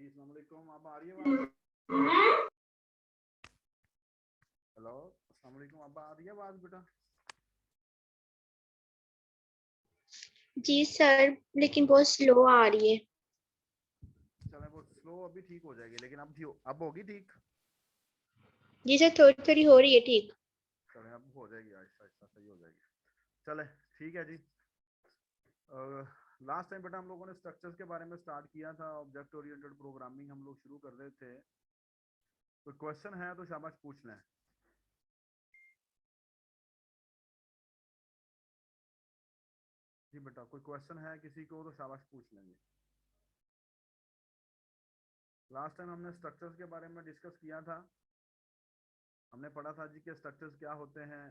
जी अस्सलाम वालेकुम। आप आ रही है आवाज? हेलो अस्सलाम वालेकुम। आप आ रही है आवाज बेटा? जी सर, लेकिन बहुत स्लो आ रही है। चले वो स्लो अभी ठीक हो जाएगी, लेकिन अब होगी ठीक। जी सर, थोड़ी थोड़ी हो रही है ठीक। चले अब हो जाएगी, आहिस्ता आहिस्ता सही हो जाएगी। चले ठीक है जी। लास्ट टाइम बेटा हम लोगों ने स्ट्रक्चर्स के बारे में स्टार्ट किया था। ऑब्जेक्ट ओरिएंटेड प्रोग्रामिंग हम लोग शुरू कर रहे थे। कोई क्वेश्चन है तो शाबाश पूछ लें। जी बेटा कोई क्वेश्चन है किसी को तो शाबाश पूछ लेंगे। लास्ट टाइम हमने स्ट्रक्चर्स के बारे में डिस्कस किया था। हमने पढ़ा था जी के स्ट्रक्चर्स क्या होते हैं।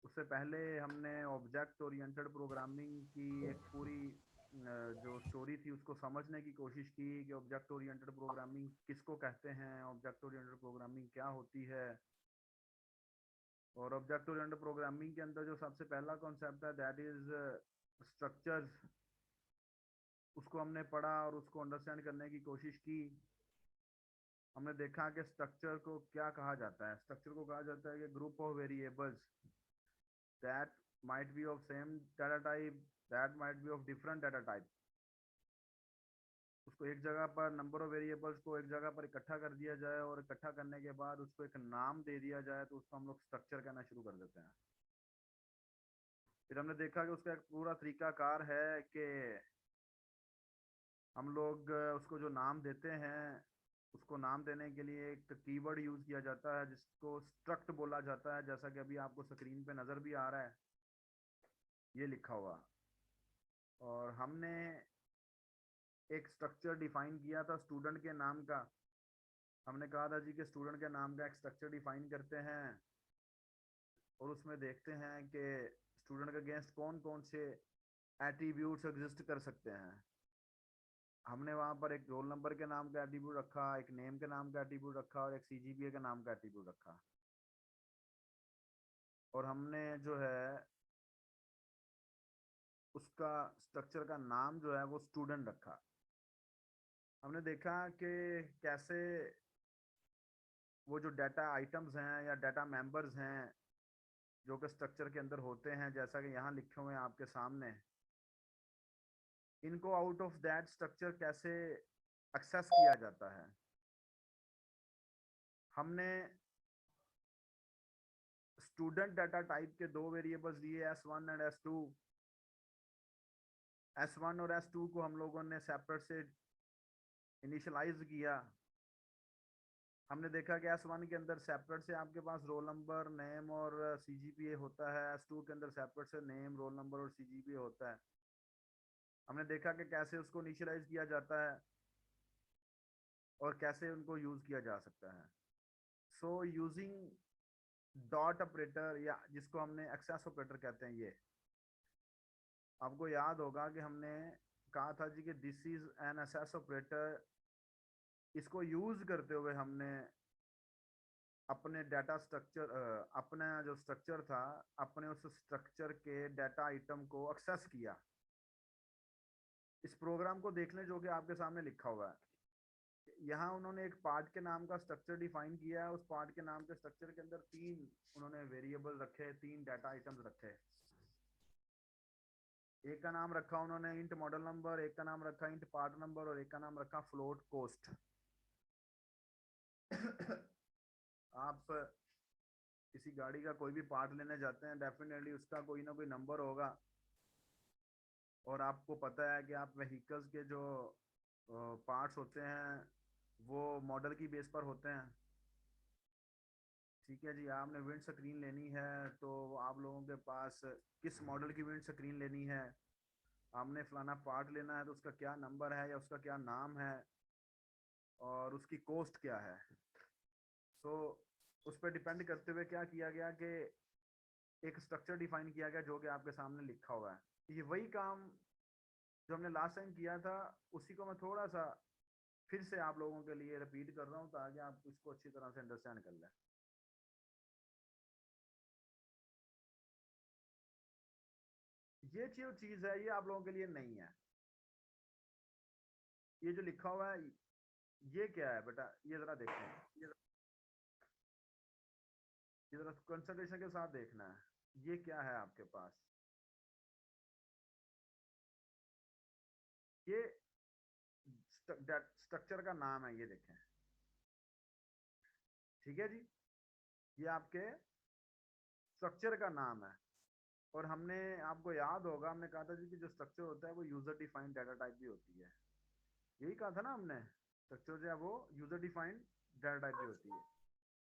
उससे पहले हमने ऑब्जेक्ट ओरिएंटेड प्रोग्रामिंग की एक पूरी जो स्टोरी थी उसको समझने की कोशिश की कि ऑब्जेक्ट ओरिएंटेड प्रोग्रामिंग किसको कहते हैं, ऑब्जेक्ट ओरिएंटेड प्रोग्रामिंग क्या होती है। और ऑब्जेक्ट ओरिएंटेड प्रोग्रामिंग के अंदर जो सबसे पहला कॉन्सेप्ट है दैट इज स्ट्रक्चर्स, उसको हमने पढ़ा और उसको अंडरस्टैंड करने की कोशिश की। हमने देखा कि स्ट्रक्चर को क्या कहा जाता है। स्ट्रक्चर को कहा जाता है कि group of variables that might be of same data type, that might be of different data type। उसको एक जगह पर नंबर ऑफ वेरिएबल्स को एक जगह पर इकट्ठा कर दिया जाए और इकट्ठा करने के बाद उसको एक नाम दे दिया जाए तो उसको हम लोग स्ट्रक्चर कहना शुरू कर देते हैं। फिर हमने देखा कि उसका एक पूरा तरीकाकार है कि हम लोग उसको जो नाम देते हैं उसको नाम देने के लिए एक कीवर्ड यूज किया जाता है जिसको स्ट्रक्ट बोला जाता है, जैसा कि अभी आपको स्क्रीन पे नजर भी आ रहा है ये लिखा हुआ। और हमने एक स्ट्रक्चर डिफाइन किया था स्टूडेंट के नाम का। हमने कहा था जी कि स्टूडेंट के नाम का एक स्ट्रक्चर डिफाइन करते हैं और उसमें देखते हैं कि स्टूडेंट के अगेंस्ट कौन कौन से एट्रीब्यूट्स एग्जिस्ट कर सकते हैं। हमने वहां पर एक रोल नंबर के नाम का एट्रीब्यूट रखा, एक नेम के नाम का एट्रीब्यूट रखा और एक सीजीपीए के नाम का एट्रीब्यूट रखा। और हमने जो है उसका स्ट्रक्चर का नाम जो है वो स्टूडेंट रखा। हमने देखा कि कैसे वो जो डाटा आइटम्स हैं या डाटा मेंबर्स हैं जो कि स्ट्रक्चर के अंदर होते हैं, जैसा कि यहाँ लिखे हुए हैं आपके सामने, इनको आउट ऑफ दैट स्ट्रक्चर कैसे एक्सेस किया जाता है। हमने स्टूडेंट डाटा टाइप के दो वेरिएबल्स दिए S1 एंड S2। S1 और S2 को हम लोगों ने सेपरेट से इनिशियलाइज किया। हमने देखा कि S1 के अंदर सेपरेट से आपके पास रोल नंबर, नेम और सीजीपीए होता है। S2 के अंदर सेपरेट से नेम, रोल नंबर और सीजीपीए होता है। हमने देखा कि कैसे उसको इनिशियलाइज किया जाता है और कैसे उनको यूज किया जा सकता है। सो यूजिंग डॉट ऑपरेटर या जिसको हमने एक्सेस ऑपरेटर कहते हैं, ये आपको याद होगा कि हमने कहा था जी कि this is an access operator. इसको यूज करते हुए हमने अपने डाटा स्ट्रक्चर अपना जो स्ट्रक्चर था अपने उस स्ट्रक्चर के डाटा आइटम को एक्सेस किया। इस प्रोग्राम को देख लें जो कि आपके सामने लिखा हुआ है। यहाँ उन्होंने एक पार्ट के नाम का स्ट्रक्चर डिफाइन किया है। उस पार्ट के नाम के स्ट्रक्चर के अंदर तीन उन्होंने वेरिएबल रखे, तीन डाटा आइटम्स रखे। एक का नाम रखा उन्होंने इंट मॉडल नंबर, एक का नाम रखा इंट पार्ट नंबर और एक का नाम रखा फ्लोट कोस्ट। आप किसी गाड़ी का कोई भी पार्ट लेने जाते हैं डेफिनेटली उसका कोई ना कोई नंबर होगा। और आपको पता है कि आप व्हीकल्स के जो पार्ट्स होते हैं वो मॉडल की बेस पर होते हैं। ठीक है जी, आपने विंड स्क्रीन लेनी है तो आप लोगों के पास किस मॉडल की विंड स्क्रीन लेनी है, आपने फलाना पार्ट लेना है तो उसका क्या नंबर है या उसका क्या नाम है और उसकी कॉस्ट क्या है। सो उस पर डिपेंड करते हुए क्या किया गया कि एक स्ट्रक्चर डिफाइन किया गया जो कि आपके सामने लिखा हुआ है। ये वही काम जो हमने लास्ट टाइम किया था उसी को मैं थोड़ा सा फिर से आप लोगों के लिए रिपीट कर रहा हूँ ताकि आप इसको अच्छी तरह से अंडरस्टैंड कर लें। ये जो चीज है ये आप लोगों के लिए नहीं है। ये जो लिखा हुआ है ये क्या है बेटा, ये जरा देखें, ये जरा कंसंट्रेशन के साथ देखना है। ये क्या है आपके पास, ये स्ट्रक्चर का नाम है, ये देखें, ठीक है जी। ये आपके स्ट्रक्चर का नाम है। और हमने, आपको याद होगा हमने कहा था जी कि जो स्ट्रक्चर होता है वो यूजर डिफाइंड डाटा टाइप भी होती है। यही कहा था ना हमने, स्ट्रक्चर जो है वो यूजर डिफाइंड डाटा टाइप भी होती है।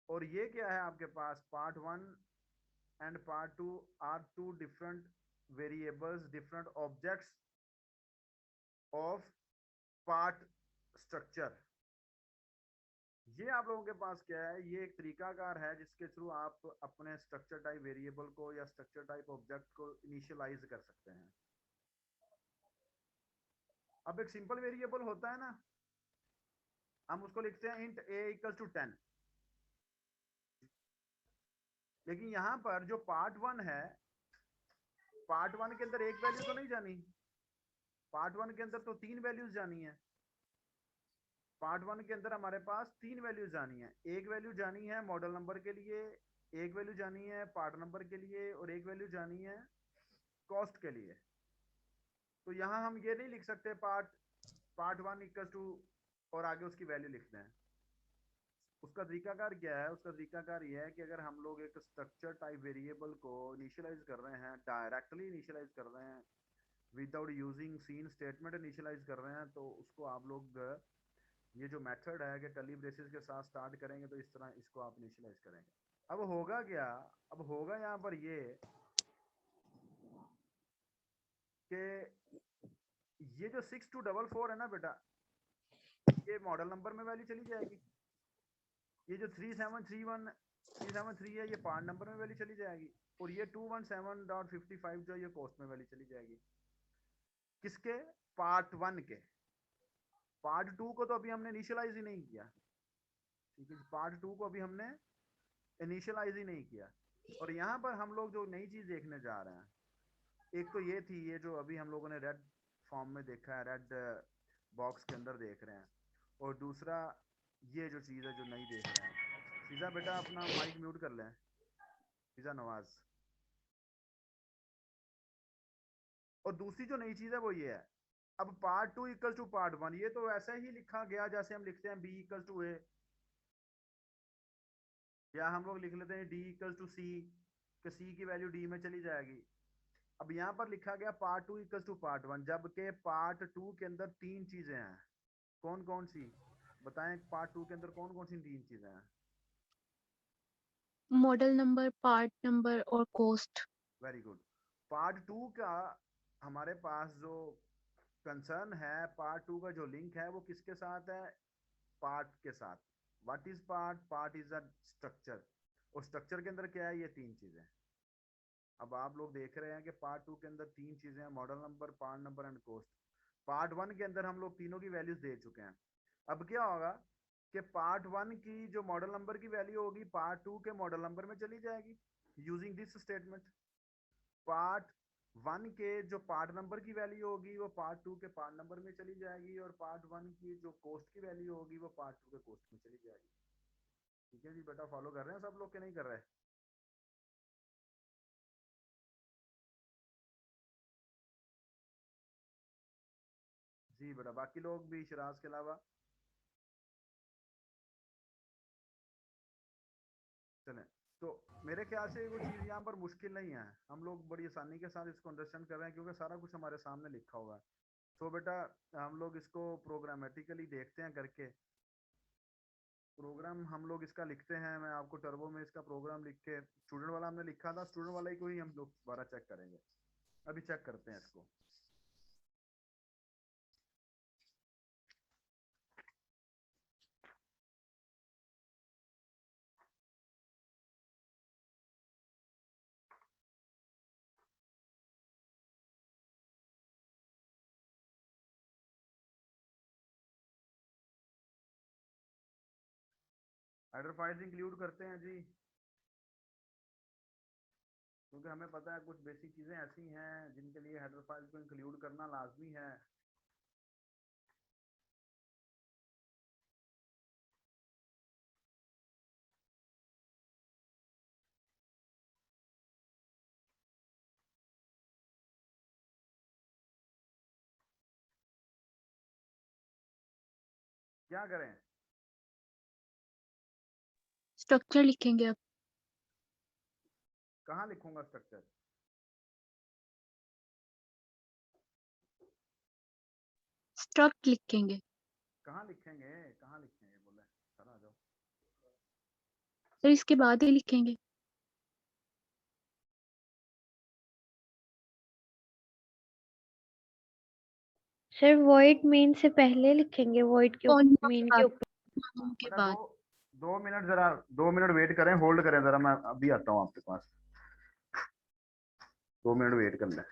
और ये क्या है आपके पास, part one and part two are two different variables, different objects of part structure. ये आप लोगों के पास क्या है, ये एक तरीकाकार है जिसके थ्रू आप अपने स्ट्रक्चर टाइप वेरिएबल को या स्ट्रक्चर टाइप ऑब्जेक्ट को इनिशियलाइज कर सकते हैं। अब एक सिंपल वेरिएबल होता है ना, हम उसको लिखते हैं इंट a इक्वल टू 10। लेकिन यहां पर जो पार्ट वन है, पार्ट वन के अंदर एक वैल्यू तो नहीं जानी, पार्ट वन के अंदर तो 3 वैल्यूज जानी है। पार्ट वन के अंदर हमारे पास 3 वैल्यूज जानी है। एक वैल्यू जानी है मॉडल नंबर के लिए, एक वैल्यू जानी है पार्ट नंबर के लिए, और एक वैल्यू जानी है कॉस्ट के लिए। तो यहाँ हम ये नहीं लिख सकते पार्ट वन इक्वल टू और आगे उसकी वैल्यू लिखते हैं। उसका तरीकाकार क्या है, उसका तरीकाकार ये है कि अगर हम लोग एक स्ट्रक्चर टाइप वेरिएबल को इनिशियलाइज कर रहे हैं, डायरेक्टली इनिशियलाइज कर रहे हैं, without using seen statement initialize कर रहे हैं, तो उसको आप लोग ये जो मेथड है कि कर्ली ब्रेसेस के साथ स्टार्ट करेंगे, तो इस तरह इसको आप इनिशियलाइज करेंगे। अब होगा क्या, अब होगा यहाँ पर ये कि ये जो 6244 है ना बेटा, ये मॉडल नंबर में वैल्यू चली जाएगी। ये जो 373 है ये पार्ट नंबर में वैल्यू चली जाएगी। और ये 217.55 जो ये कॉस्ट में वैल्यू चली जाएगी। किसके, पार्ट वन के। पार्ट टू को तो अभी हमने इनिशियलाइज ही नहीं किया, ठीक है। पार्ट टू को अभी हमने इनिशियलाइज ही नहीं किया। और यहाँ पर हम लोग जो नई चीज देखने जा रहे हैं, एक तो ये थी, ये जो अभी हम लोगों ने रेड फॉर्म में देखा है, रेड बॉक्स के अंदर देख रहे हैं। और दूसरा ये जो चीज है जो नई देख रहे हैं। फिजा बेटा अपना माइक म्यूट कर लें, फिजा नवाज। और दूसरी जो नई चीज है वो ये है, अब part two equal to part one, ये तो वैसे ही लिखा गया जैसे हम लिखते हैं बी इक्वल टू ए, या हम लोग लिख लेते हैं डी इक्वल टू सी, कि सी की वैल्यू डी में चली जाएगी। अब यहाँ पर लिखा गया part two equal to part one, जबकि पार्ट टू के अंदर 3 चीजें हैं। कौन कौन सी बताएं, पार्ट टू के अंदर कौन कौन सी 3 चीजें हैं? मॉडल नंबर, पार्ट नंबर और cost. Very good. Part two का हमारे पास जो कंसर्न है, पार्ट टू का जो लिंक है वो किसके साथ है, पार्ट के साथ। What is part, part is a structure. और स्ट्रक्चर के अंदर क्या है, ये 3 चीजें। अब आप लोग देख रहे हैं कि पार्ट टू के अंदर 3 चीजें हैं, model number, part number and cost. Part one के अंदर हम लोग तीनों की वैल्यूज दे चुके हैं। अब क्या होगा कि पार्ट वन की जो मॉडल नंबर की वैल्यू होगी पार्ट टू के मॉडल नंबर में चली जाएगी using this statement. Part one के जो पार्ट नंबर की वैल्यू होगी वो पार्ट टू के पार्ट नंबर में चली जाएगी, और पार्ट वन की जो कॉस्ट की वैल्यू होगी वो पार्ट टू के कॉस्ट में चली जाएगी। ठीक है जी बेटा, फॉलो कर रहे हैं सब लोग के नहीं कर रहे? जी बेटा, बाकी लोग भी शिराज के अलावा चलें। तो मेरे ख्याल से वो चीज़ यहाँ पर मुश्किल नहीं है, हम लोग बड़ी आसानी के साथ इसको अंडरस्टैंड कर रहे हैं क्योंकि सारा कुछ हमारे सामने लिखा हुआ है। तो बेटा हम लोग इसको प्रोग्रामेटिकली देखते हैं करके। प्रोग्राम हम लोग इसका लिखते हैं, मैं आपको टर्बो में इसका प्रोग्राम लिख के, स्टूडेंट वाला हमने लिखा था, स्टूडेंट वाला ही को ही हम लोग दोबारा चेक करेंगे। अभी चेक करते हैं इसको। हेडर फाइल्स इंक्लूड करते हैं जी, क्योंकि हमें पता है कुछ बेसिक चीज़ें ऐसी हैं जिनके लिए हेडर फाइल्स को इंक्लूड करना लाजमी है। क्या करें? स्ट्रक्चर लिखेंगे अब। कहाँ लिखूंगा स्ट्रक्चर? स्ट्रक्ट लिखेंगे। कहाँ लिखेंगे? कहाँ लिखेंगे बोले? सर आ जाओ। सर इसके बाद ही लिखेंगे। सर void main से पहले लिखेंगे, void के कॉनियों main के के बाद। ऊपर। कॉनियों के बेटा बाद। 2 मिनट जरा, 2 मिनट वेट करें, होल्ड करें जरा, मैं अभी आता हूँ आपके पास। 2 मिनट वेट कर लें।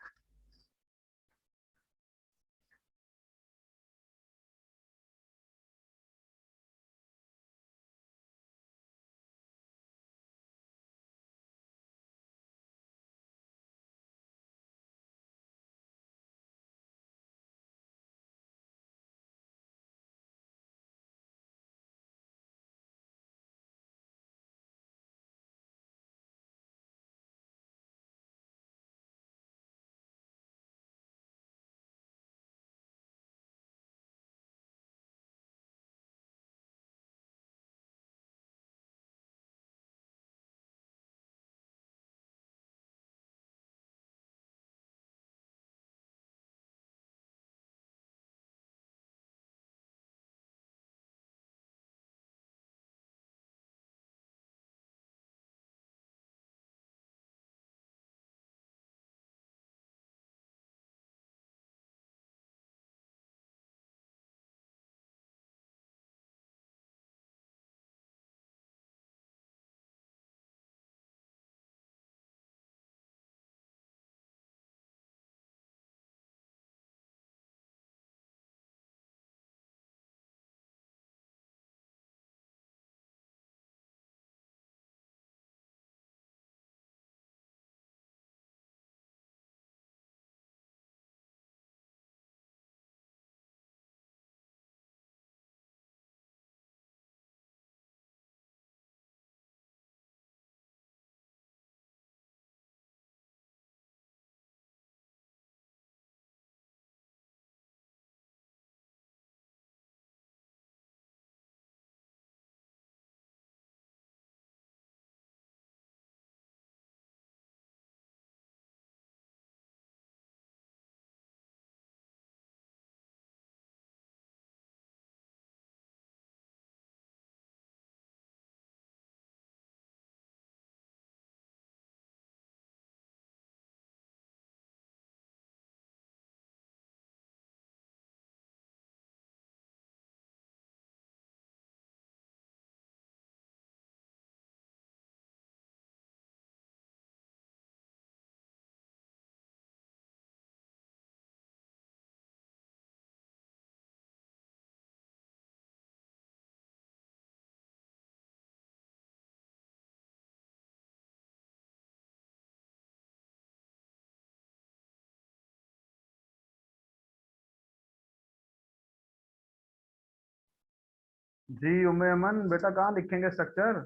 जी उम्मे अमन, बेटा कहाँ लिखेंगे स्ट्रक्चर?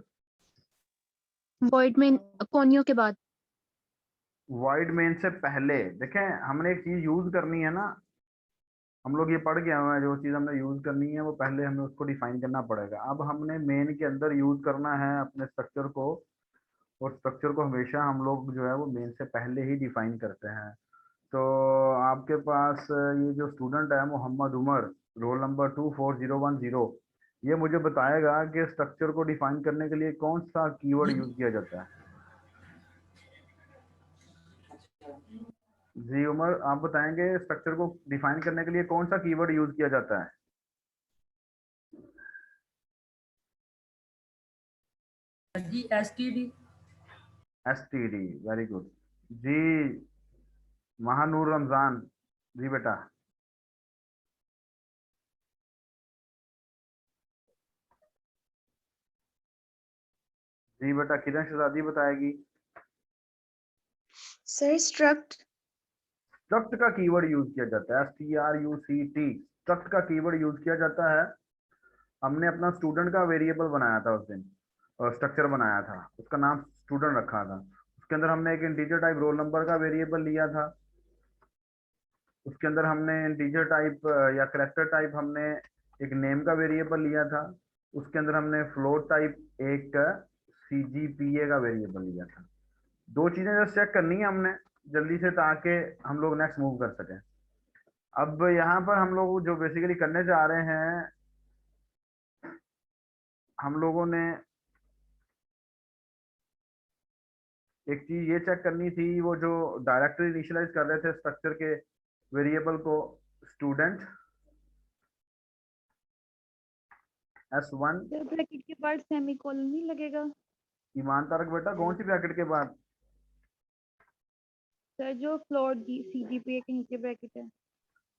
वॉइड में कॉनियों के बाद। वाइड मेन से पहले देखें, हमने एक चीज यूज करनी है ना, हम लोग ये पढ़ के आए हैं, जो चीज हमने यूज करनी है वो पहले हमें उसको डिफाइन करना पड़ेगा। अब हमने मेन के अंदर यूज करना है अपने स्ट्रक्चर को, और स्ट्रक्चर को हमेशा हम लोग जो है वो मेन से पहले ही डिफाइन करते हैं। तो आपके पास ये जो स्टूडेंट है मोहम्मद उमर, रोल नंबर 24010, ये मुझे बताएगा कि स्ट्रक्चर को डिफाइन करने के लिए कौन सा कीवर्ड यूज किया जाता है। जी उमर, आप बताएंगे स्ट्रक्चर को डिफाइन करने के लिए कौन सा कीवर्ड यूज किया जाता है? जी STD। STD, very good. जी महानूर रमजान, जी बेटा। जी बेटा, किरण शहजादी बताएगी। Sir struct। स्ट्रक्ट का कीवर्ड यूज किया जाता है, STRUCT, स्ट्रक्ट का कीवर्ड यूज किया जाता है। हमने अपना स्टूडेंट का वेरिएबल बनाया था उस दिन, और स्ट्रक्चर बनाया था, उसका नाम स्टूडेंट रखा था। उसके अंदर हमने एक इंटीजर टाइप रोल नंबर का वेरिएबल लिया था। उसके अंदर हमने इंटीजर टाइप या करैक्टर टाइप हमने एक नेम का वेरिएबल लिया था, उसके अंदर हमने फ्लोट टाइप एक CGPA का वेरिएबल लिया था। दो चीजें जस्ट चेक करनी है हमने जल्दी से, ताकि हम लोग नेक्स्ट मूव कर सकें। अब यहाँ पर हम लोग जो बेसिकली करने जा रहे हैं, हम लोगों ने एक चीज ये चेक करनी थी, वो जो डायरेक्टरी इनिशियलाइज कर रहे थे स्ट्रक्चर के वेरिएबल को, स्टूडेंट S1। सर ब्रैकेट के बाद सेमीकोलन नहीं लगेगा? ईमान तारक बेटा, कौन सी ब्रैकेट के बाद? सर जो फ्लोट CGPA के नीचे ब्रैकेट है।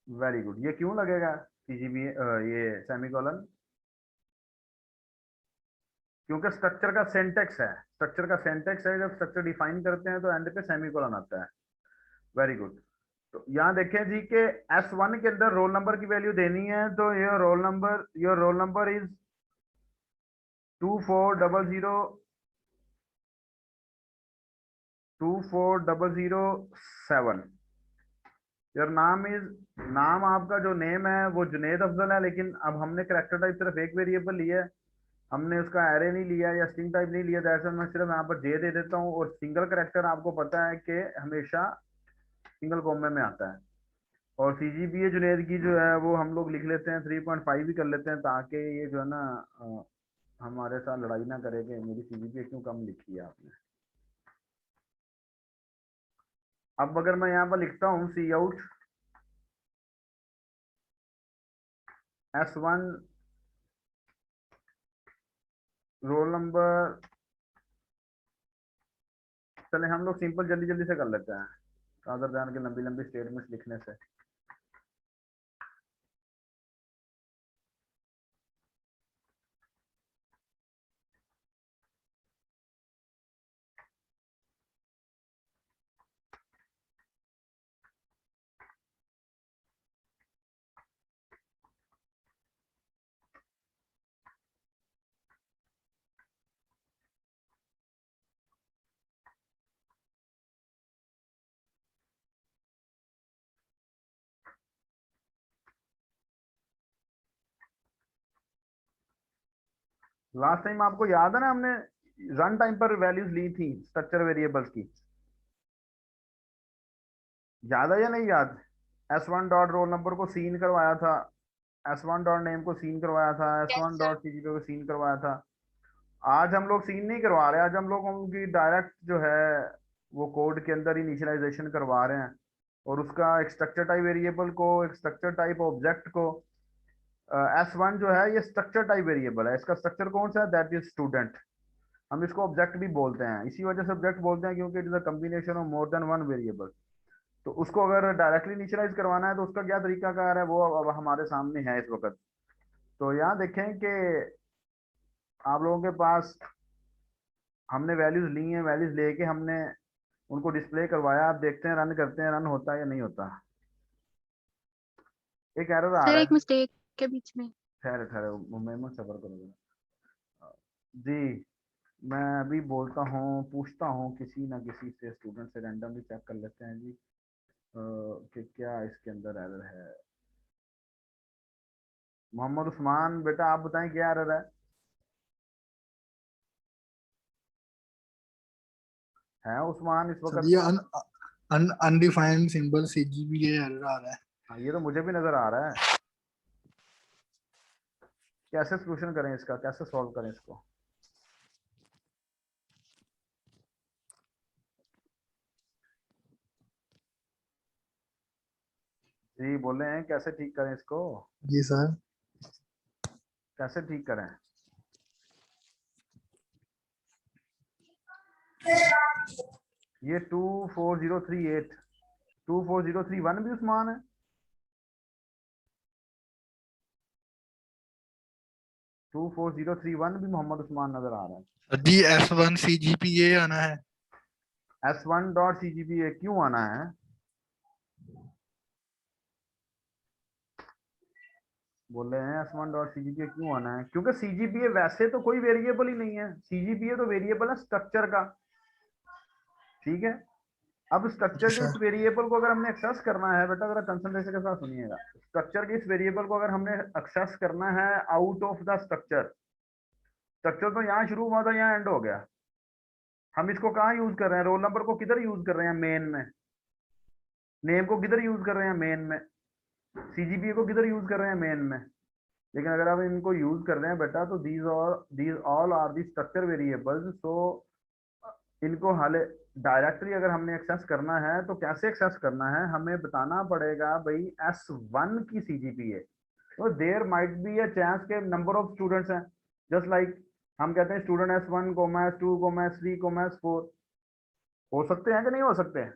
Very good. ये क्यों लगेगा CGPA ये सेमीकोलन? क्योंकि स्ट्रक्चर का सिंटेक्स है, स्ट्रक्चर का सिंटेक्स है, जब स्ट्रक्चर डिफाइन करते हैं तो एंड पे सेमीकोलन आता है। Very good. तो यहाँ देखें जी के S1 के अंदर रोल नंबर की वैल्यू देनी है, तो your roll number is 24007। Your नाम आपका जो नेम है वो जुनेद अफजल है, लेकिन अब हमने कैरेक्टर टाइप सिर्फ एक वेरिएबल लिया है, हमने उसका एरे नहीं लिया या स्ट्रिंग टाइप नहीं लिया, जैसे मैं सिर्फ यहाँ पर जे दे देता हूँ। और सिंगल कैरेक्टर आपको पता है कि हमेशा सिंगल कॉमे में आता है। और CGPA जुनेद की जो है वो हम लोग लिख लेते हैं 3.5 भी कर लेते हैं, ताकि ये जो है ना हमारे साथ लड़ाई ना करे कि मेरी CGPA क्यों कम लिखी है आपने। अब अगर मैं यहाँ पर लिखता हूँ सी आउट S1 रोल नंबर, चले हम लोग सिंपल जल्दी जल्दी से कर लेते हैं, अदर दैन के लंबी लंबी स्टेटमेंट्स लिखने से। लास्ट टाइम आपको याद है ना, हमने रन टाइम पर वैल्यूज ली थी स्ट्रक्चर वेरिएबल्स की, याद है या नहीं याद? S1 डॉट रोल नंबर को सीन करवाया था, S1 डॉट नेम को सीन करवाया था, S1 डॉट CGPA को सीन करवाया था। आज हम लोग सीन नहीं करवा रहे, आज हम लोग उनकी डायरेक्ट जो है वो कोड के अंदर इनिशियलाइजेशन करवा रहे हैं, और उसका एक स्ट्रक्चर टाइप वेरिएबल को, एक स्ट्रक्चर टाइप ऑब्जेक्ट को। S1 जो है ये स्ट्रक्चर टाइप वेरिएबल है, इसका स्ट्रक्चर कौन सा है? That is student. हम इसको ऑब्जेक्ट भी बोलते हैं, इसी वजह से ऑब्जेक्ट बोलते हैं क्योंकि it is a combination of more than one variable. तो उसको अगर डायरेक्टली इनिशियलाइज करवाना है तो उसका क्या तरीका कार है, वो अब हमारे सामने है इस वक्त। तो यहाँ देखें कि आप लोगों के पास हमने वैल्यूज ली हैं, वैल्यूज लेके हमने उनको डिस्प्ले करवाया। आप देखते हैं, रन करते हैं, रन होता है या नहीं होता। एक एरर आ सर रहा एक है। मिस्टेक के बीच में। ठहरे ठहरे मैं सबर करूँगा जी। मैं अभी बोलता हूँ, पूछता हूँ किसी ना किसी से, स्टूडेंट से रैंडमली चेक कर लेते हैं जी कि क्या इसके अंदर एरर है। मोहम्मद उस्मान बेटा, आप बताएं क्या एरर है उस्मान इस सर वक्त? ये अनडिफाइंड सिंबल CGPA एरर आ रहा है। हाँ, ये तो मुझे भी नजर आ रहा है। कैसे सोल्यूशन करें इसका, कैसे सॉल्व करें इसको? जी बोले हैं, कैसे ठीक करें इसको? जी सर। कैसे ठीक करें? ये 24038 24031 भी उस्मान है। टू 4031 भी मोहम्मद उस्मान नजर आ रहा है। सर जी S1 CGPA आना है। S1 डॉट CGPA क्यों आना है? बोल रहे हैं S1 डॉट CGPA क्यों आना है? क्योंकि CGPA वैसे तो कोई वेरिएबल ही नहीं है, CGPA तो वेरिएबल है स्ट्रक्चर का, ठीक है। अब स्ट्रक्चर के अच्छा। इस वेरिएबल को अगर हमने एक्सेस करना है बेटा, जरा कंसंट्रेशन के साथ सुनिएगा। स्ट्रक्चर के इस वेरिएबल को अगर हमने एक्सेस करना है out of the structure, structure तो यहाँ शुरू हुआ था, यहाँ एंड हो गया। हम इसको कहाँ यूज कर रहे हैं? रोल नंबर को किधर यूज कर रहे हैं? मेन में। नेम को किधर यूज कर रहे हैं? मेन में। सीजीपीए को किधर यूज कर रहे हैं? मेन में। लेकिन अगर आप इनको यूज कर रहे हैं बेटा, तो these all are the structure variables. So इनको हाले डायरेक्टली अगर हमने एक्सेस करना है तो कैसे एक्सेस करना है? हमें बताना पड़ेगा भाई S1 की सीजीपीए। तो there might be a chance के नंबर ऑफ स्टूडेंट्स हैं, जस्ट लाइक हम कहते हैं student S1, S2, S3, S4 हो सकते हैं कि नहीं हो सकते हैं?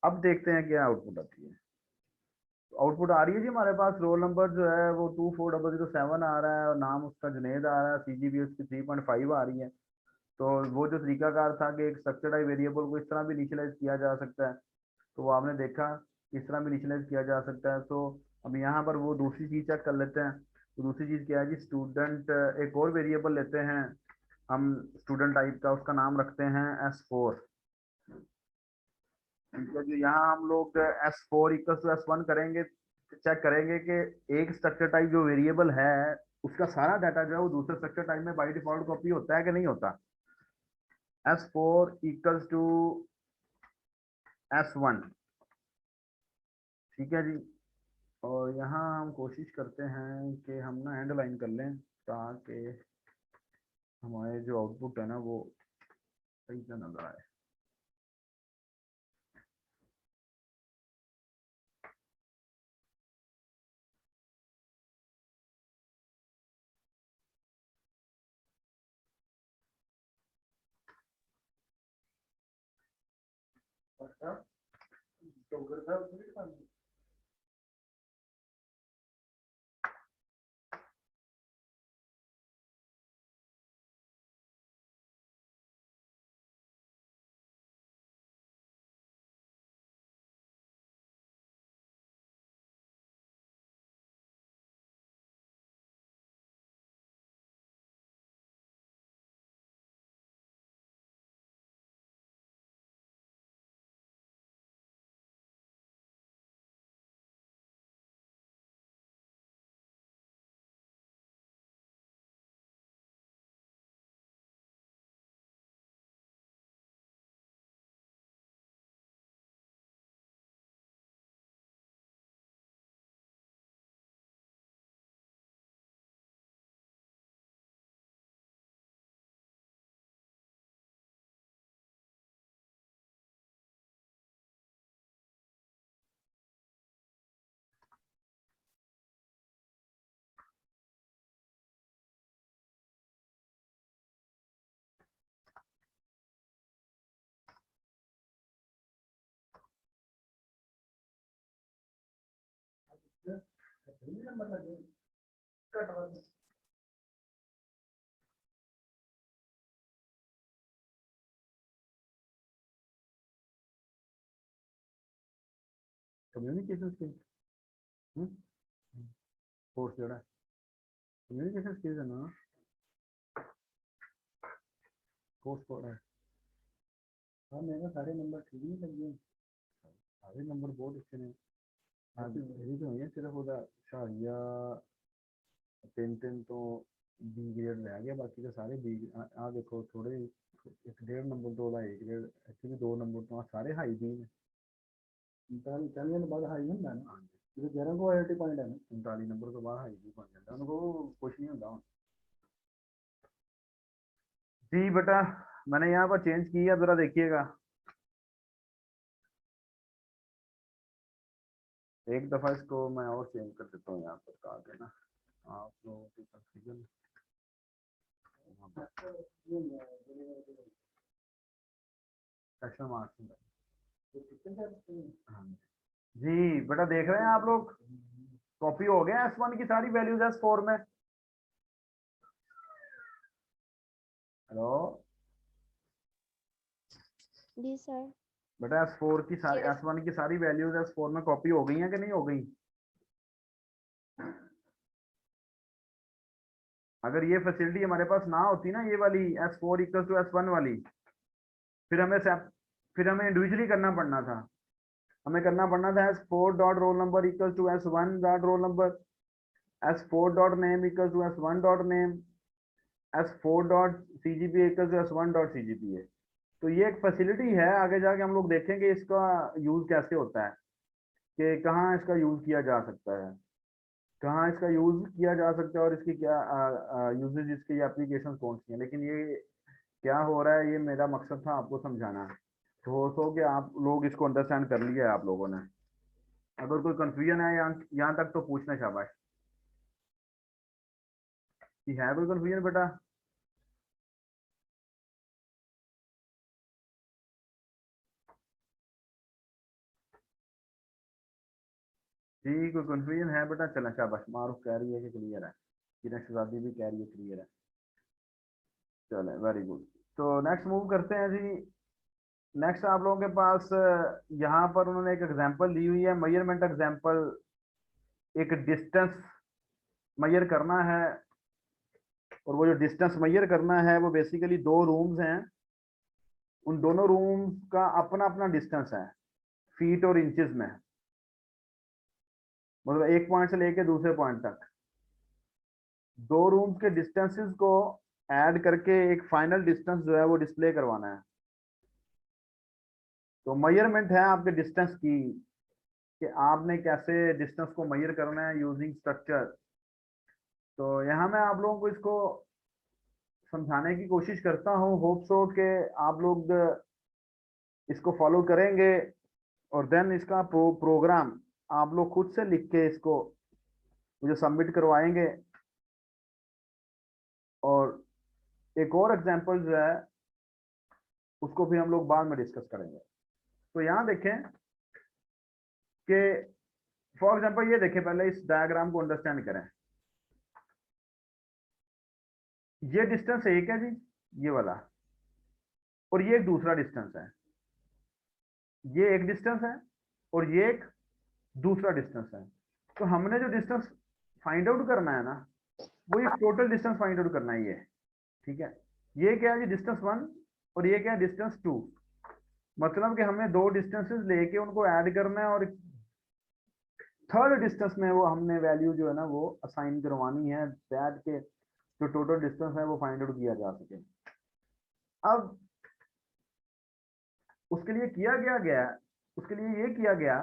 अब देखते हैं क्या आउटपुट आती है। आउटपुट आ रही है जी हमारे पास। रोल नंबर जो है वो 24007 आ रहा है और नाम उसका जुनेद आ रहा है। सीजीपी उसकी 3.5 आ रही है। तो वो जो तरीकाकार था कि एक स्ट्रक्चर्ड वेरिएबल को इस तरह भी इनिशियलाइज किया जा सकता है, तो वो आपने देखा इस तरह भी इनिशियलाइज किया जा सकता है। तो अब यहाँ पर वो दूसरी चीज चेक कर लेते हैं। तो दूसरी चीज क्या है जी? स्टूडेंट, एक और वेरिएबल लेते हैं हम स्टूडेंट टाइप का, उसका नाम रखते हैं S4। ठीक है जी। यहाँ हम लोग S4 इक्वल टू S1 करेंगे, चेक करेंगे कि एक स्ट्रक्चर टाइप जो वेरिएबल है उसका सारा डाटा जो है वो दूसरे स्ट्रक्चर टाइप में बाय डिफॉल्ट कॉपी होता है कि नहीं होता। S4 equals to S1। ठीक है जी। और यहाँ हम कोशिश करते हैं कि हम ना एंड लाइन कर लें ताकि हमारे जो आउटपुट है ना वो सही से नजर आए। कम्युनिकेशन स्किल्स कोर्स जो है कम्युनिकेशन स्किल्स है ना, कोर्स कोड है। हाँ मेरे सारे नंबर ठीक नहीं लगे, सारे नंबर बहुत अच्छे ने। हाँ मेरी तो है सिर्फ ਉਹਦਾ ਸ਼ਾਰੀਆ 3 तो बी ग्रेड रह गया, बाकी तो सारे बी। आ देखो थोड़े 1.5 नंबर तो ਉਹਦਾ A ग्रेड, एक्चुअली 2 नंबर तो सारे हाई बी ने। 39 नंबर हाई ਹੁੰਦਾ ਨਾ, ਜੇ 11 को IIT पॉइंट है ना, 39 नंबर तो बाद हाई बी बन जाता है, उनको कुछ नहीं होता जी। बेटा मैंने यहाँ पर चेंज किया, जरा देखिएगा। एक दफा इसको मैं और चेंज कर देता हूँ यहाँ पर कहा के ना आप लोगों की कंफ्यूजन। जी बेटा देख रहे हैं आप लोग, कॉपी हो गया S1 की सारी वैल्यूज S4 में। हेलो जी सर। बेटा S4 की सारी S1 की सारी वैल्यूज S4 में कॉपी हो गई हैं कि नहीं हो गई? अगर ये फैसिलिटी हमारे पास ना होती ना, ये वाली S4 इक्वल टू S1 वाली, फिर हमें इंडिविजुअली करना पड़ना था। हमें करना पड़ना था S4 dot roll number equal to S1 dot roll number, S4 dot name equal to S1 dot name, S4 dot CGPA equal to S1 dot CGPA। तो ये एक फैसिलिटी है, आगे जाके हम लोग देखेंगे इसका यूज कैसे होता है, कि कहाँ इसका यूज किया जा सकता है, कहाँ इसका यूज किया जा सकता है और इसकी क्या यूजेज, इसकी एप्लीकेशन कौन सी हैं। लेकिन ये क्या हो रहा है, ये मेरा मकसद था आपको समझाना। तो हो सो कि आप लोग इसको अंडरस्टैंड कर लिया है आप लोगों ने। अगर कोई कंफ्यूजन है यहाँ तक तो पूछना, शाबाश। कि है कोई कंफ्यूजन बेटा? जी कोई कंफ्यूजन है बेटा? चलें, शाबाश। मारूफ कह रही है कि क्लियर है, किरण शहजादी भी कह रही है क्लियर है। चले, वेरी गुड। तो नेक्स्ट मूव करते हैं जी। नेक्स्ट आप लोगों के पास यहाँ पर उन्होंने एक एग्जांपल दी हुई है, मेजरमेंट एग्जांपल। एक डिस्टेंस मेजर करना है, और वो जो डिस्टेंस मेजर करना है वो बेसिकली दो रूम्स हैं। उन दोनों रूम्स का अपना अपना डिस्टेंस है, फीट और इंचेस में। मतलब एक पॉइंट से लेके दूसरे पॉइंट तक दो रूम्स के डिस्टेंसेस को ऐड करके एक फाइनल डिस्टेंस जो है वो डिस्प्ले करवाना है। तो मेजरमेंट है आपके डिस्टेंस की, कि आपने कैसे डिस्टेंस को मेजर करना है यूजिंग स्ट्रक्चर। तो यहाँ मैं आप लोगों को इसको समझाने की कोशिश करता हूँ, होप सो कि आप लोग इसको फॉलो करेंगे, और देन इसका प्रोग्राम आप लोग खुद से लिख के इसको मुझे सबमिट करवाएंगे। और एक और एग्जांपल जो है उसको भी हम लोग बाद में डिस्कस करेंगे। तो यहाँ देखें कि फॉर एग्जांपल ये देखें, पहले इस डायग्राम को अंडरस्टैंड करें। ये डिस्टेंस एक है जी, ये वाला, और ये एक दूसरा डिस्टेंस है। ये एक डिस्टेंस है और ये एक दूसरा डिस्टेंस है। तो हमने जो डिस्टेंस फाइंड आउट करना है ना, वो ये टोटल डिस्टेंस फाइंड आउट करना है ये, ठीक है। ये क्या है जी, डिस्टेंस 1, और ये क्या है, डिस्टेंस 2। मतलब कि हमें दो डिस्टेंसेस लेके उनको ऐड करना है, और थर्ड डिस्टेंस में वो हमने वैल्यू जो है ना वो असाइन करवानी है, दैट के जो टोटल डिस्टेंस है वो फाइंड आउट किया जा सके। अब उसके लिए उसके लिए ये किया गया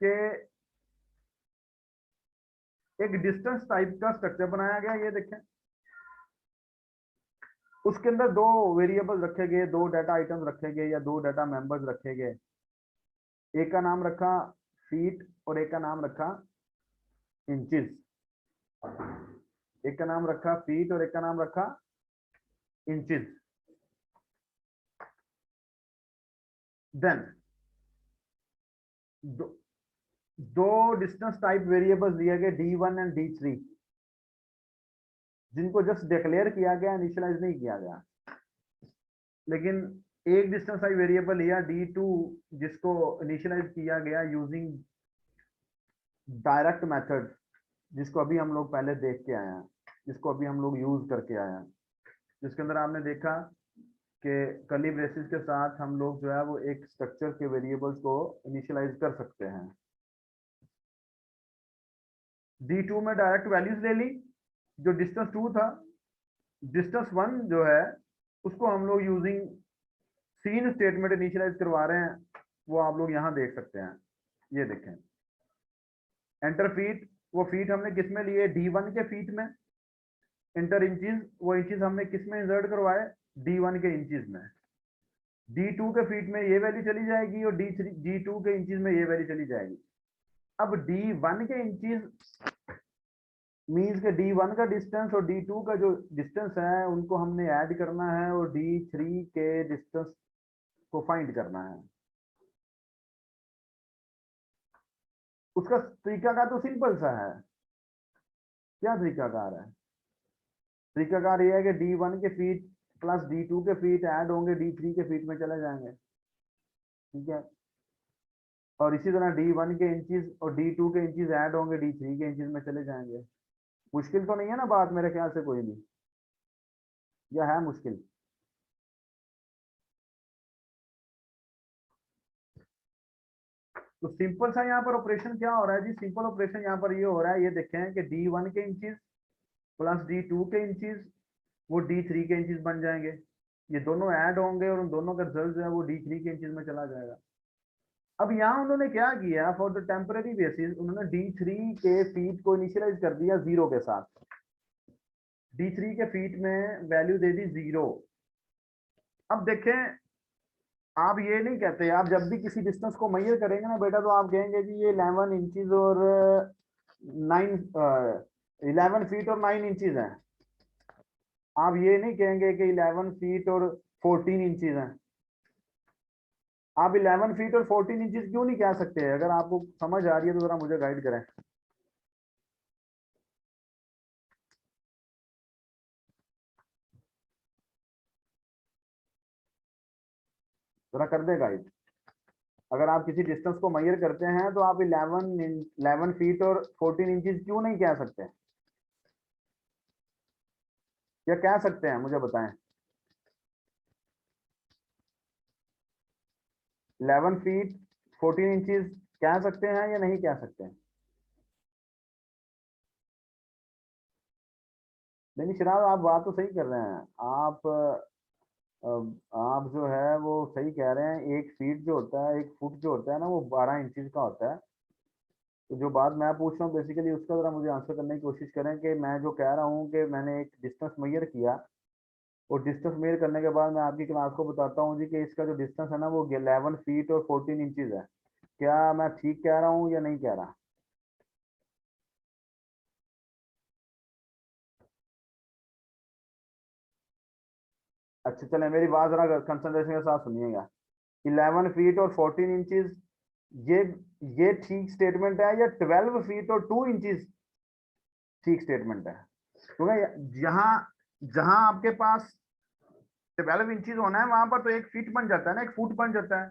कि एक डिस्टेंस टाइप का स्ट्रक्चर बनाया गया। ये देखें, उसके अंदर दो वेरिएबल रखे गए, दो डाटा आइटम्स रखे गए, या दो डाटा मेंबर्स रखे गए। एक का नाम रखा फीट और एक का नाम रखा इंचेस। एक का नाम रखा फीट और एक का नाम रखा इंचेस। देन दो डिस्टेंस टाइप वेरिएबल्स दिए गए D1 एंड D3, जिनको जस्ट डिक्लेयर किया गया, इनिशियलाइज नहीं किया गया। लेकिन एक डिस्टेंस टाइप वेरिएबल लिया D2, जिसको इनिशियलाइज किया गया यूजिंग डायरेक्ट मेथड, जिसको अभी हम लोग पहले देख के आए हैं, जिसको अभी हम लोग यूज करके आए हैं, जिसके अंदर आपने देखा कि कर्ली ब्रेसेस के साथ हम लोग जो है वो एक स्ट्रक्चर के वेरिएबल्स को इनिशियलाइज कर सकते हैं। D2 में डायरेक्ट वैल्यूज ले ली, जो डिस्टेंस 2 था। डिस्टेंस 1 जो है उसको हम लोग यूजिंग सीन स्टेटमेंट इनिशियलाइज करवा रहे हैं, वो आप लोग यहाँ देख सकते हैं। ये देखें, एंटर फीट, वो फीट हमने किस में लिए, D1 के फीट में। इंटर इंचेस, वो इंचेस हमने किस में इंसर्ट करवाए, D1 के इंचेस में। D2 के फीट में ये वैल्यू चली जाएगी, और D2 के इंचेस में ये वैल्यू चली जाएगी। अब D1 के इंचेस मीन्स के D1 का डिस्टेंस और D2 का जो डिस्टेंस है उनको हमने ऐड करना है, और D3 के डिस्टेंस को फाइंड करना है। उसका तरीकाकार तो सिंपल सा है। क्या तरीकाकार है? तरीकाकार यह है कि D1 के फीट प्लस D2 के फीट ऐड होंगे, D3 के फीट में चले जाएंगे, ठीक है। और इसी तरह D1 के इंचेस और D2 के इंचेस ऐड होंगे, D3 के इंचेस में चले जाएंगे। मुश्किल तो नहीं है ना बात मेरे ख्याल से कोई भी, या है मुश्किल? तो सिंपल सा यहाँ पर ऑपरेशन क्या हो रहा है जी, सिंपल ऑपरेशन यहाँ पर ये हो रहा है, ये देखें कि D1 के इंचेस प्लस D2 के इंचेस वो D3 के इंचेस बन जाएंगे, ये दोनों ऐड होंगे और उन दोनों का रिजल्ट जो है वो D3 के इंचेस में चला जाएगा। अब यहाँ उन्होंने क्या किया, फॉर द टेम्पररी बेसिस उन्होंने D3 के फीट को इनिशियलाइज कर दिया 0 के साथ, D3 के फीट में वैल्यू दे दी 0। अब देखें, आप ये नहीं कहते, आप जब भी किसी डिस्टेंस को मेजर करेंगे ना बेटा, तो आप कहेंगे जी ये 11 इंचेस और 11 फीट और 9 इंचेस हैं। आप ये नहीं कहेंगे कि 11 फीट और 14 इंचेस हैं। आप 11 फीट और 14 इंचेस क्यों नहीं कह सकते? अगर आपको समझ आ रही है तो जरा मुझे गाइड करें। जरा कर दे गाइड। अगर आप किसी डिस्टेंस को मेजर करते हैं तो आप 11 फीट और 14 इंचेस क्यों नहीं कह सकते? या कह सकते हैं, मुझे बताएं। 11 फीट 14 इंचेस कह सकते हैं या नहीं कह सकते हैं? नहीं शिराज, आप बात तो सही कर रहे हैं, आप जो है वो सही कह रहे हैं। 1 फीट जो होता है, 1 फुट जो होता है ना, वो 12 इंचेस का होता है। तो जो बात मैं पूछ रहा हूँ बेसिकली उसका जरा मुझे आंसर करने की कोशिश करें कि मैं जो कह रहा हूँ कि मैंने एक डिस्टेंस मेजर किया और डिस्टेंस मेजर करने के बाद मैं आपकी क्लास को बताता हूँ जी कि इसका जो डिस्टेंस है ना वो 11 फीट और 14 इंचेस है। क्या मैं ठीक कह रहा हूँ या नहीं कह रहा? अच्छा चले, मेरी बात जरा कंसंट्रेशन के साथ सुनिएगा। 11 फीट और 14 इंचेस ये ठीक स्टेटमेंट है, या 12 फीट और 2 इंचेस ठीक स्टेटमेंट है? क्योंकि जहां जहां आपके पास 12 इंचेस होना है वहां पर तो 1 फीट बन जाता है ना, 1 फुट बन जाता है,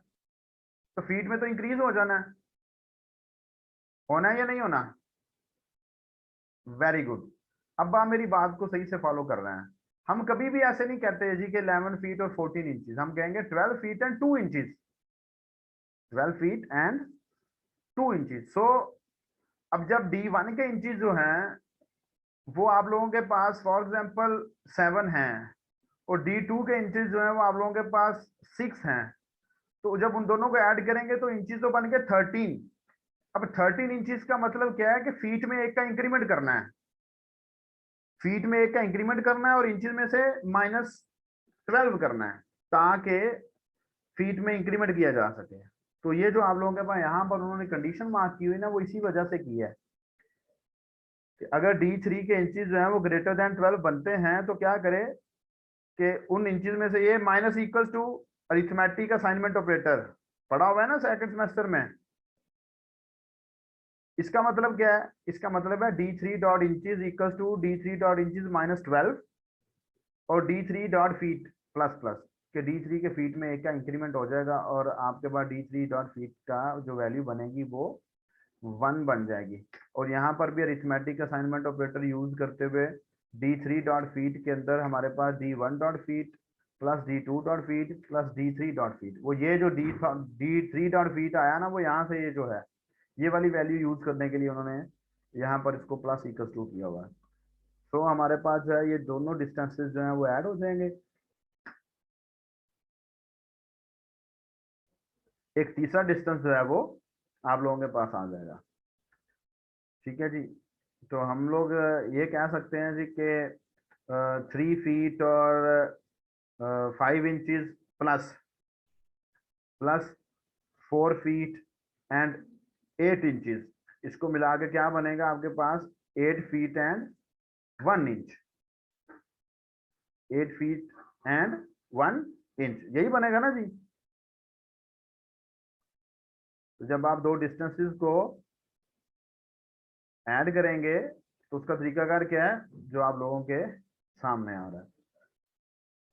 तो फीट में तो इंक्रीज हो जाना है, होना है या नहीं होना? Very good. अब आप मेरी बात को सही से फॉलो कर रहे हैं। हम कभी भी ऐसे नहीं कहते जी कि 11 फीट और 14 इंचेस, हम कहेंगे 12 feet and 2 inches, 12 feet and 2 inches. So अब जब D1 के इंचेस जो हैं वो आप लोगों के पास फॉर एग्जांपल 7 हैं और D2 के इंचेस जो हैं वो आप लोगों के पास 6 हैं, तो जब उन दोनों को ऐड करेंगे तो इंचेस तो बन गए 13। अब 13 इंचेस का मतलब क्या है कि फीट में 1 का इंक्रीमेंट करना है, फीट में 1 का इंक्रीमेंट करना है और इंचेस में से -12 करना है ताकि फीट में इंक्रीमेंट किया जा सके। तो ये जो आप लोगों के पास यहाँ पर उन्होंने कंडीशन मार्क की हुई ना, वो इसी वजह से की है कि अगर D3 के इंचेस जो है वो ग्रेटर देन 12 बनते हैं तो क्या करे कि उन इंचेस में से ये minus equal to arithmetic assignment operator पढ़ा हुआ है ना सेकंड सेमेस्टर में। इसका मतलब क्या है? इसका मतलब है D3 dot inches equal to D3 dot inches -12 और D3 dot feet plus plus के D3 के फीट में 1 का इंक्रीमेंट हो जाएगा और आपके पास D3 डॉट फीट का जो वैल्यू बनेगी वो 1 बन जाएगी। और यहाँ पर भी अरिथमेटिक असाइनमेंट ऑपरेटर यूज करते हुए D3 डॉट फीट के अंदर हमारे पास D1 dot feet plus D2 dot feet plus D3 dot feet, वो ये जो D3 डॉट फीट आया ना वो यहाँ से ये जो है ये वाली वैल्यू यूज करने के लिए उन्होंने यहाँ पर इसको प्लस इक्वल टू किया हुआ है। तो हमारे पास जो है ये दोनों डिस्टेंसेस जो है वो ऐड हो जाएंगे। एक तीसरा डिस्टेंस जो है वो आप लोगों के पास आ जाएगा। ठीक है जी, तो हम लोग ये कह सकते हैं जी कि 3 फीट और 5 inches plus 4 feet and 8 inches, इसको मिला के क्या बनेगा आपके पास? 8 feet and 1 inch, 8 feet and 1 inch, यही बनेगा ना जी। तो जब आप दो डिस्टेंसेस को ऐड करेंगे तो उसका तरीकाकार क्या है जो आप लोगों के सामने आ रहा है,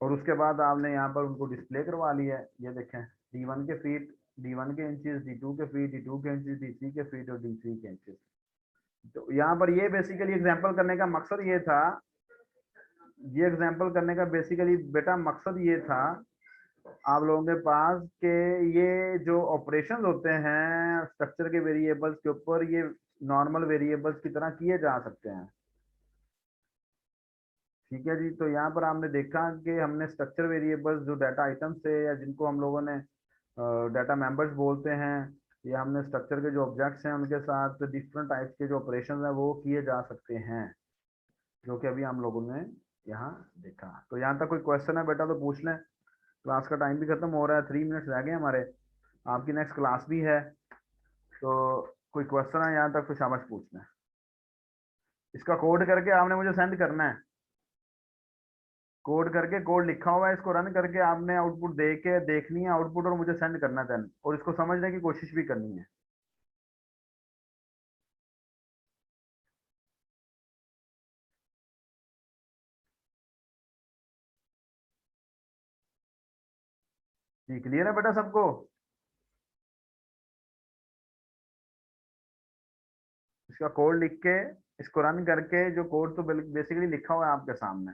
और उसके बाद आपने यहाँ पर उनको डिस्प्ले करवा लिया है। ये देखें D1 के फीट, D1 के इंचेस, D2 के फीट, D2 के इंचेस, D3 के फीट और D3 के इंचेस। तो यहाँ पर ये बेसिकली एग्जाम्पल करने का मकसद ये था, ये एग्जाम्पल करने का बेसिकली बेटा मकसद ये था आप लोगों के पास कि ये जो ऑपरेशंस होते हैं स्ट्रक्चर के वेरिएबल्स के ऊपर, ये नॉर्मल वेरिएबल्स की तरह किए जा सकते हैं। ठीक है जी। तो यहाँ पर आपने देखा कि हमने स्ट्रक्चर वेरिएबल्स जो डाटा आइटम्स थे या जिनको हम लोगों ने डाटा मेंबर्स बोलते हैं, या हमने स्ट्रक्चर के जो ऑब्जेक्ट्स हैं उनके साथ डिफरेंट टाइप्स के जो ऑपरेशंस हैं वो किए जा सकते हैं, जो कि अभी हम लोगों ने यहाँ देखा। तो यहाँ तक कोई क्वेश्चन है बेटा तो पूछ लें। क्लास का टाइम भी खत्म हो रहा है, 3 मिनट्स रह गए हमारे, आपकी नेक्स्ट क्लास भी है। तो कोई क्वेश्चन है यहाँ तक तो शाबाश पूछ लें। इसका कोड करके आपने मुझे सेंड करना है, कोड करके, कोड लिखा हुआ है, इसको रन करके आपने आउटपुट दे के देखनी है आउटपुट और मुझे सेंड करना है, और इसको समझने की कोशिश भी करनी है। जी क्लियर है बेटा सबको? इसका कोड लिख के इसको रन करके, जो कोड तो बेसिकली लिखा हुआ है आपके सामने,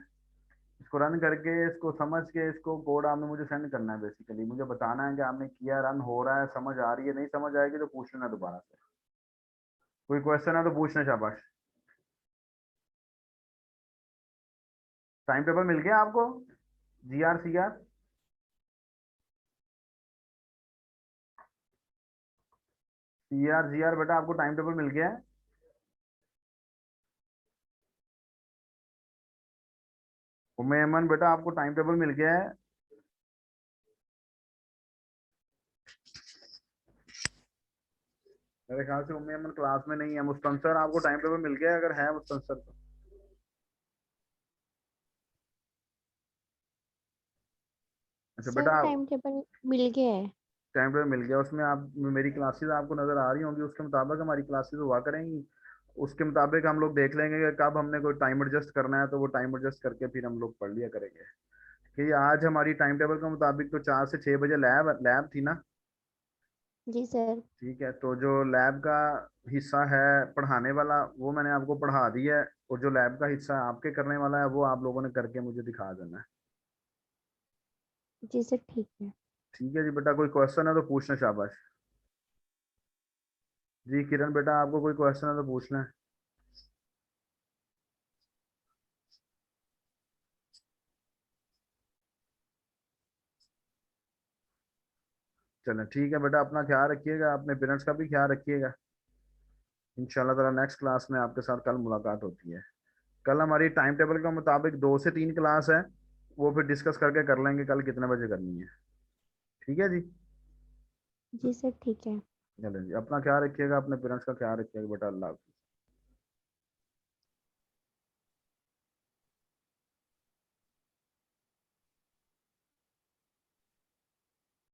इसको रन करके इसको समझ के इसको कोड आपने मुझे सेंड करना है। बेसिकली मुझे बताना है कि आपने किया, रन हो रहा है, समझ आ रही है, नहीं समझ आएगी तो पूछ लेना दोबारा से। कोई क्वेश्चन है तो पूछना शाबाश। टाइम टेबल मिल गया आपको? GR CR GR बेटा आपको टाइम टेबल मिल गया है? उम्मे बेटा आपको टाइम टेबल मिल गया है? मेरे ख्याल से उम्मे क्लास में नहीं है। मुस्तंसर आपको टाइम टेबल मिल गया है? अगर है मुस्तंसर तो अच्छा सर बेटा टाइम टेबल मिल गया है। टाइम टेबल मिल गया, उसमें आप मेरी क्लासेस आपको नजर आ रही होंगी, उसके मुताबिक हमारी क्लासेस हुआ करेंगी। उसके मुताबिक हम लोग देख लेंगे कि कब हमने कोई टाइम एडजस्ट करना है, तो वो टाइम एडजस्ट करके फिर हम लोग पढ़ लिया करेंगे। कि आज हमारी टाइम टेबल के मुताबिक तो 4 से 6 बजे लैब थी ना? जी सर। ठीक है, तो जो लैब का हिस्सा है पढ़ाने वाला वो मैंने आपको पढ़ा दिया है, और जो लैब का हिस्सा आपके करने वाला है वो आप लोगों ने करके मुझे दिखा देना है। जी सर ठीक है। ठीक है जी बेटा, कोई क्वेश्चन है तो पूछना शाबाश। जी किरण बेटा आपको कोई क्वेश्चन है तो पूछना है। चलें ठीक है बेटा, अपना ख्याल रखिएगा, अपने पेरेंट्स का भी ख्याल रखिएगा। इंशाल्लाह ताला नेक्स्ट क्लास में आपके साथ कल मुलाकात होती है। कल हमारी टाइम टेबल के मुताबिक 2 से 3 क्लास है, वो फिर डिस्कस करके कर लेंगे कल कितने बजे करनी है। ठीक है जी? जी सर ठीक है। चलें जी, अपना ख्याल रखिएगा, अपने पेरेंट्स का ख्याल रखिएगा बेटा। अल्लाह हाफ़िज़।